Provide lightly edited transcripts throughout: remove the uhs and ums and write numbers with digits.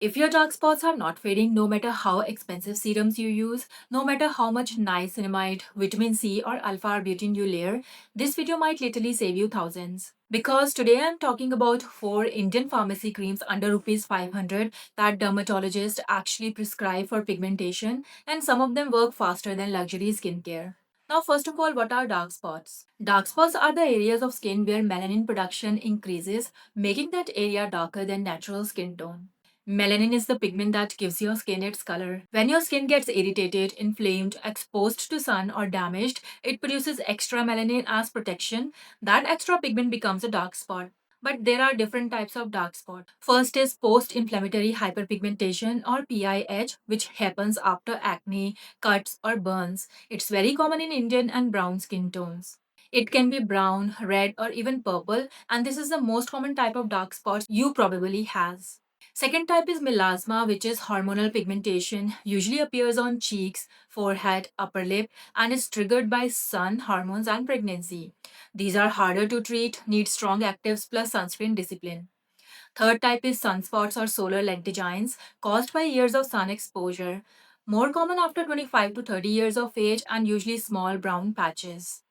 If your dark spots are not fading, no matter how expensive serums you use, no matter how much niacinamide, vitamin C, or alpha arbutin you layer, this video might literally save you thousands. Because today I'm talking about 4 Indian pharmacy creams under rupees 500 that dermatologists actually prescribe for pigmentation, and some of them work faster than luxury skincare. Now, first of all, what are dark spots? Dark spots are the areas of skin where melanin production increases, making that area darker than natural skin tone. Melanin is the pigment that gives your skin its color. When your skin gets irritated, inflamed, exposed to sun, or damaged, it produces extra melanin as protection. That extra pigment becomes a dark spot. But there are different types of dark spot. First is post-inflammatory hyperpigmentation or PIH, which happens after acne, cuts, or burns. It's very common in Indian and brown skin tones. It can be brown, red, or even purple, and this is the most common type of dark spots you probably has. Second type is melasma, which is hormonal pigmentation, usually appears on cheeks, forehead, upper lip, and is triggered by sun, hormones, and pregnancy. These are harder to treat, need strong actives plus sunscreen discipline. Third type is sunspots or solar lentigines, caused by years of sun exposure. More common after 25 to 30 years of age and usually small brown patches.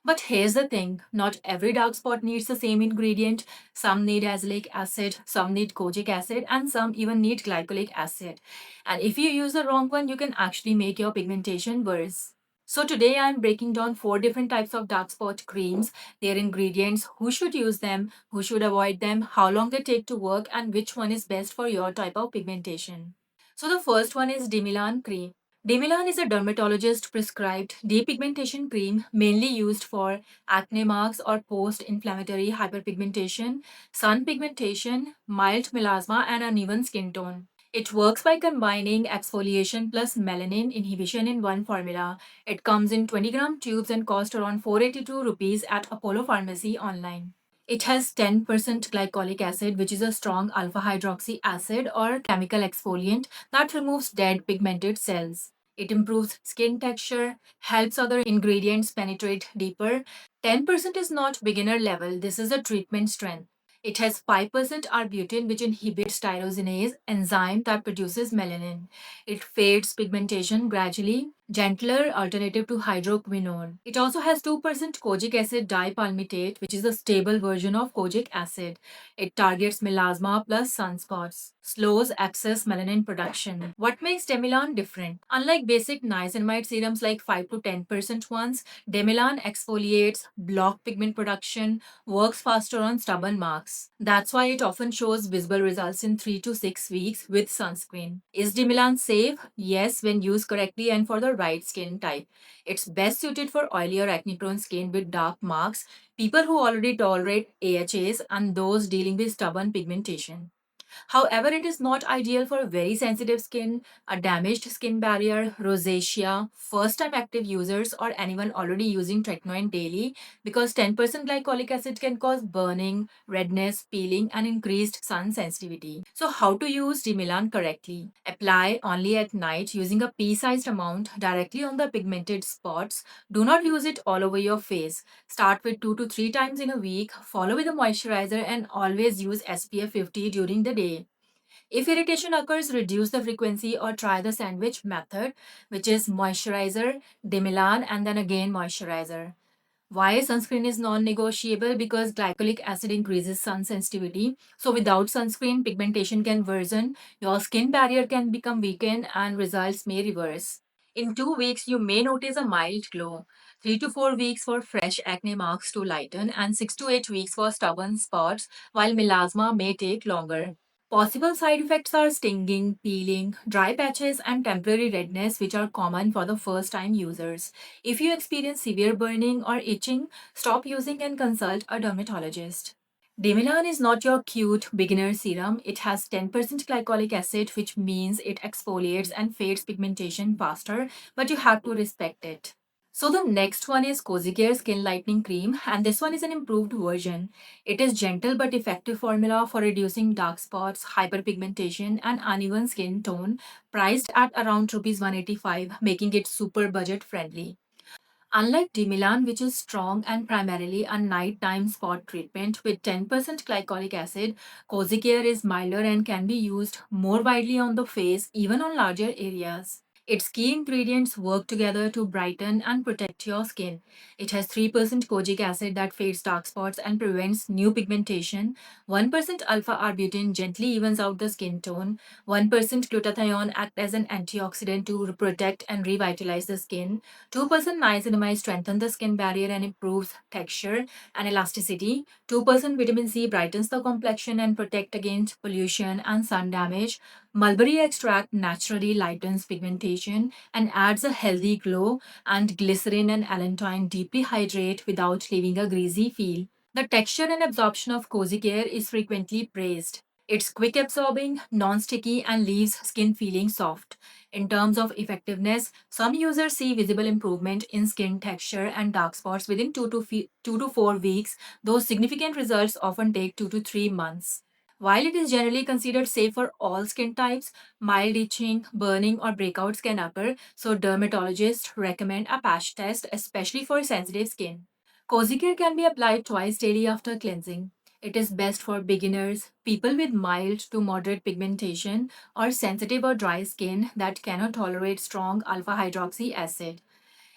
But here's the thing, not every dark spot needs the same ingredient. Some need azelaic acid, some need kojic acid, and some even need glycolic acid. And if you use the wrong one, you can actually make your pigmentation worse. So today I'm breaking down 4 different types of dark spot creams, their ingredients, who should use them, who should avoid them, how long they take to work, and which one is best for your type of pigmentation. So the first one is Demilan cream. Demilan is a dermatologist prescribed depigmentation cream mainly used for acne marks or post inflammatory hyperpigmentation, sun pigmentation, mild melasma, and uneven skin tone. It works by combining exfoliation plus melanin inhibition in one formula. It comes in 20-gram tubes and costs around 482 rupees at Apollo Pharmacy online. It has 10% glycolic acid, which is a strong alpha hydroxy acid or chemical exfoliant that removes dead pigmented cells. It improves skin texture, helps other ingredients penetrate deeper. 10% is not beginner level, this is a treatment strength. It has 5% arbutin, which inhibits tyrosinase enzyme that produces melanin. It fades pigmentation gradually, gentler alternative to hydroquinone. It also has 2% kojic acid dipalmitate, which is a stable version of kojic acid. It targets melasma plus sunspots, slows excess melanin production. What makes Demilan different? Unlike basic niacinamide serums like 5 to 10% ones, Demilan exfoliates, block pigment production, works faster on stubborn marks. That's why it often shows visible results in 3 to 6 weeks with sunscreen. Is Demilan safe? Yes, when used correctly and for the right skin type. It's best suited for oily or acne prone skin with dark marks, people who already tolerate AHAs, and those dealing with stubborn pigmentation. However, it is not ideal for very sensitive skin, a damaged skin barrier, rosacea, first time active users, or anyone already using tretinoin daily because 10% glycolic acid can cause burning, redness, peeling, and increased sun sensitivity. So, how to use Demilan correctly? Apply only at night using a pea sized amount directly on the pigmented spots. Do not use it all over your face. Start with 2 to 3 times in a week, follow with a moisturizer, and always use SPF 50 during the day. If irritation occurs, reduce the frequency or try the sandwich method, which is moisturizer, Demilan, and then again moisturizer. Why sunscreen is non-negotiable? Because glycolic acid increases sun sensitivity. So without sunscreen, pigmentation can worsen, your skin barrier can become weakened, and results may reverse. In 2 weeks, you may notice a mild glow. 3 to 4 weeks for fresh acne marks to lighten, and 6 to 8 weeks for stubborn spots, while melasma may take longer. Possible side effects are stinging, peeling, dry patches, and temporary redness, which are common for the first time users. If you experience severe burning or itching, stop using and consult a dermatologist. Demilan is not your cute beginner serum. It has 10% glycolic acid, which means it exfoliates and fades pigmentation faster, but you have to respect it. So the next one is Cozy Care Skin Lightening Cream, and this one is an improved version. It is gentle but effective formula for reducing dark spots, hyperpigmentation, and uneven skin tone, priced at around rupees 185, making it super budget friendly. Unlike Dimilan, which is strong and primarily a nighttime spot treatment with 10% glycolic acid, Cozy Care is milder and can be used more widely on the face, even on larger areas. Its key ingredients work together to brighten and protect your skin. It has 3% kojic acid that fades dark spots and prevents new pigmentation. 1% alpha arbutin gently evens out the skin tone. 1% glutathione acts as an antioxidant to protect and revitalize the skin. 2% niacinamide strengthens the skin barrier and improves texture and elasticity. 2% vitamin C brightens the complexion and protect against pollution and sun damage. Mulberry extract naturally lightens pigmentation and adds a healthy glow, and glycerin and allantoin deeply hydrate without leaving a greasy feel. The texture and absorption of Cozy Care is frequently praised. It's quick absorbing, non sticky, and leaves skin feeling soft. In terms of effectiveness, some users see visible improvement in skin texture and dark spots within 2 to 4 weeks, though significant results often take 2 to 3 months. While it is generally considered safe for all skin types, mild itching, burning, or breakouts can occur, so dermatologists recommend a patch test, especially for sensitive skin. Cozy Care can be applied twice daily after cleansing. It is best for beginners, people with mild to moderate pigmentation, or sensitive or dry skin that cannot tolerate strong alpha hydroxy acid.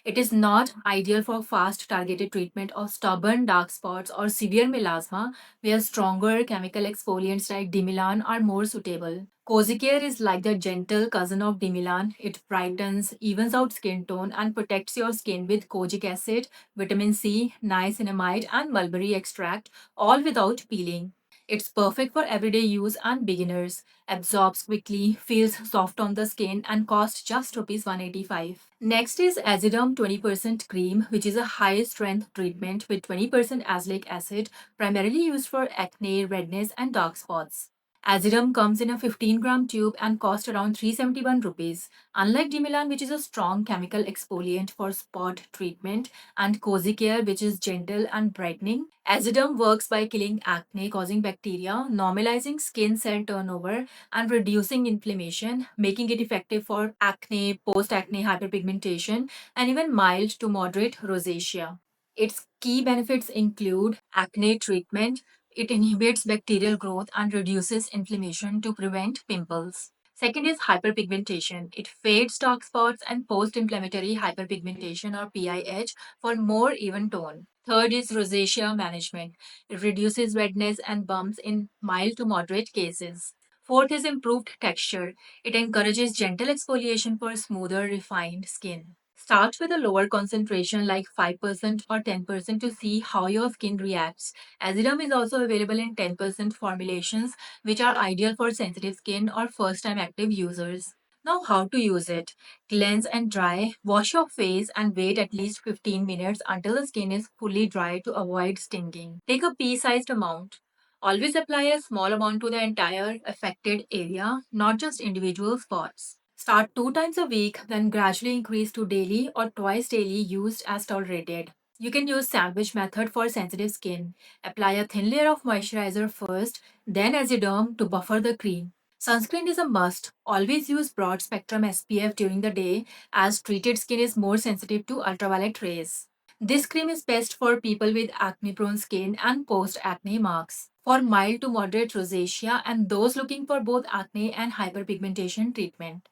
It is not ideal for fast targeted treatment of stubborn dark spots or severe melasma, where stronger chemical exfoliants like Dimilan are more suitable. Cozy Care is like the gentle cousin of Dimilan. It brightens, evens out skin tone, and protects your skin with kojic acid, vitamin C, niacinamide, and mulberry extract, all without peeling. It's perfect for everyday use and beginners, absorbs quickly, feels soft on the skin, and costs just Rs 185. Next is Aziderm 20% cream, which is a high strength treatment with 20% azelaic acid, primarily used for acne, redness, and dark spots. Aziderm comes in a 15-gram tube and costs around 371 rupees. Unlike Dimilan, which is a strong chemical exfoliant for spot treatment, and Cozy Care, which is gentle and brightening, Aziderm works by killing acne causing bacteria, normalizing skin cell turnover, and reducing inflammation, making it effective for acne, post acne hyperpigmentation, and even mild to moderate rosacea. Its key benefits include acne treatment. It inhibits bacterial growth and reduces inflammation to prevent pimples. Second is hyperpigmentation. It fades dark spots and post inflammatory hyperpigmentation or PIH for more even tone. Third is rosacea management. It reduces redness and bumps in mild to moderate cases. Fourth is improved texture. It encourages gentle exfoliation for smoother, refined skin. Start with a lower concentration like 5% or 10% to see how your skin reacts. Aziderm is also available in 10% formulations, which are ideal for sensitive skin or first time active users. Now, how to use it? Cleanse and dry. Wash your face and wait at least 15 minutes until the skin is fully dry to avoid stinging. Take a pea sized amount. Always apply a small amount to the entire affected area, not just individual spots. Start 2 times a week, then gradually increase to daily or twice daily used as tolerated. You can use sandwich method for sensitive skin. Apply a thin layer of moisturizer first, then Aziderm to buffer the cream. Sunscreen is a must. Always use broad spectrum SPF during the day as treated skin is more sensitive to ultraviolet rays. This cream is best for people with acne prone skin and post acne marks. For mild to moderate rosacea and those looking for both acne and hyperpigmentation treatment.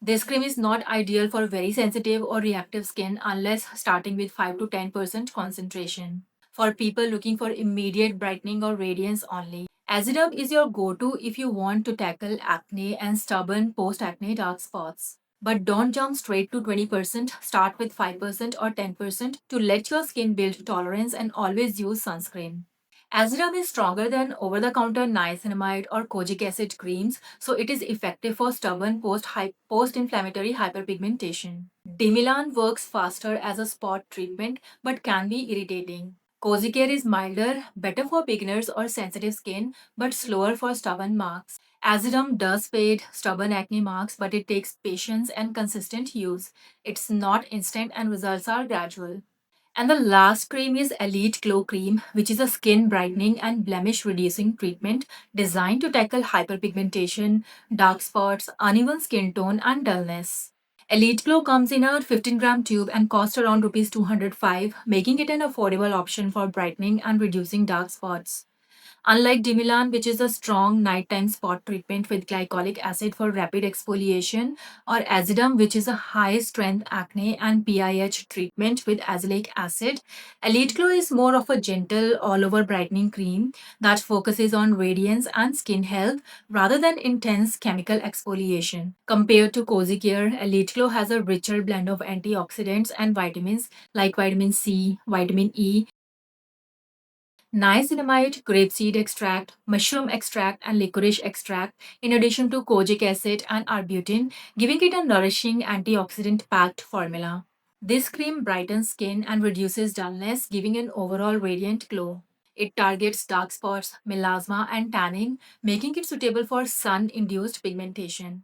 This cream is not ideal for very sensitive or reactive skin unless starting with 5 to 10% concentration. For people looking for immediate brightening or radiance only, Aziderm is your go-to if you want to tackle acne and stubborn post-acne dark spots. But don't jump straight to 20%, start with 5% or 10% to let your skin build tolerance and always use sunscreen. Aziram is stronger than over-the-counter niacinamide or kojic acid creams, so it is effective for stubborn post-inflammatory hyperpigmentation. Dimilan works faster as a spot treatment but can be irritating. Cozy Care is milder, better for beginners or sensitive skin, but slower for stubborn marks. Aziram does fade stubborn acne marks, but it takes patience and consistent use. It's not instant and results are gradual. And the last cream is Elite Glow Cream, which is a skin brightening and blemish reducing treatment designed to tackle hyperpigmentation, dark spots, uneven skin tone, and dullness. Elite Glow comes in a 15-gram tube and costs around rupees 205, making it an affordable option for brightening and reducing dark spots. Unlike Dimilan, which is a strong nighttime spot treatment with glycolic acid for rapid exfoliation, or Azidum, which is a high strength acne and PIH treatment with azelaic acid, Elite Glow is more of a gentle, all over brightening cream that focuses on radiance and skin health rather than intense chemical exfoliation. Compared to Cozy Care, Elite Glow has a richer blend of antioxidants and vitamins like vitamin C, vitamin E, niacinamide, grapeseed extract, mushroom extract, and licorice extract, in addition to kojic acid and arbutin, giving it a nourishing antioxidant packed formula. This cream brightens skin and reduces dullness, giving an overall radiant glow. It targets dark spots, melasma, and tanning, making it suitable for sun induced pigmentation.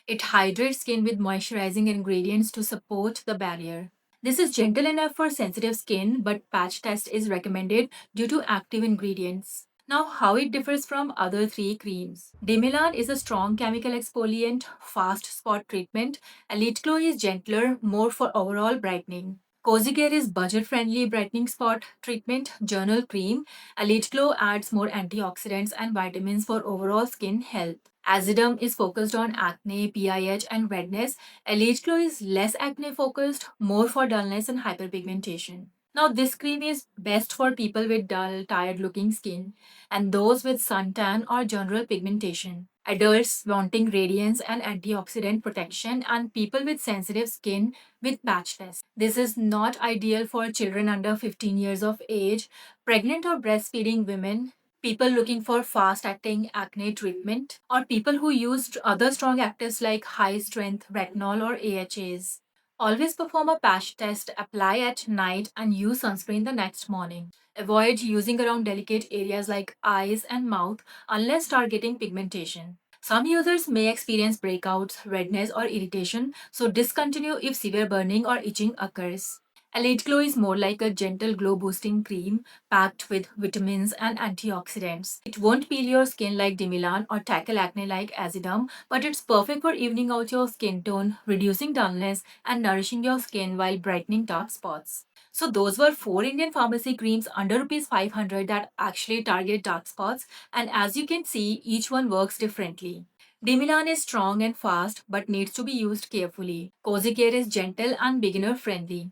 It hydrates skin with moisturizing ingredients to support the barrier. This is gentle enough for sensitive skin, but patch test is recommended due to active ingredients. Now, how it differs from other three creams. Demilan is a strong chemical exfoliant, fast spot treatment. Elite Glow is gentler, more for overall brightening. Cozy Care is budget-friendly brightening spot treatment, journal cream. Elite Glow adds more antioxidants and vitamins for overall skin health. Azidum is focused on acne, PIH, and redness. Elite Glow is less acne focused, more for dullness and hyperpigmentation. Now, this cream is best for people with dull, tired looking skin and those with suntan or general pigmentation. Adults wanting radiance and antioxidant protection, and people with sensitive skin with patch test. This is not ideal for children under 15 years of age, pregnant or breastfeeding women, people looking for fast acting acne treatment, or people who used other strong actives like high strength retinol or AHAs. Always perform a patch test, apply at night, and use sunscreen the next morning. Avoid using around delicate areas like eyes and mouth unless targeting pigmentation. Some users may experience breakouts, redness, or irritation, so discontinue if severe burning or itching occurs. Elite Glow is more like a gentle glow boosting cream packed with vitamins and antioxidants. It won't peel your skin like Dimilan or tackle acne like Azidum, but it's perfect for evening out your skin tone, reducing dullness, and nourishing your skin while brightening dark spots. So those were four Indian pharmacy creams under rupees 500 that actually target dark spots, and as you can see, each one works differently. Dimilan is strong and fast but needs to be used carefully. Cozy Care is gentle and beginner friendly.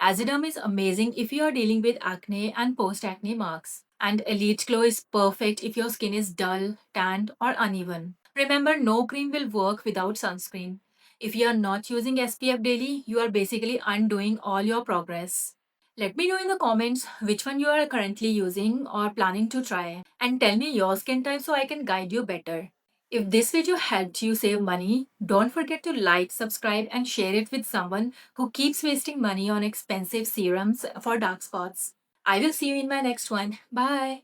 Azidum is amazing if you are dealing with acne and post acne marks. And Elite Glow is perfect if your skin is dull, tanned, or uneven. Remember, no cream will work without sunscreen. If you are not using SPF daily, you are basically undoing all your progress. Let me know in the comments which one you are currently using or planning to try, and tell me your skin type so I can guide you better. If this video helped you save money, don't forget to like, subscribe, and share it with someone who keeps wasting money on expensive serums for dark spots. I will see you in my next one. Bye.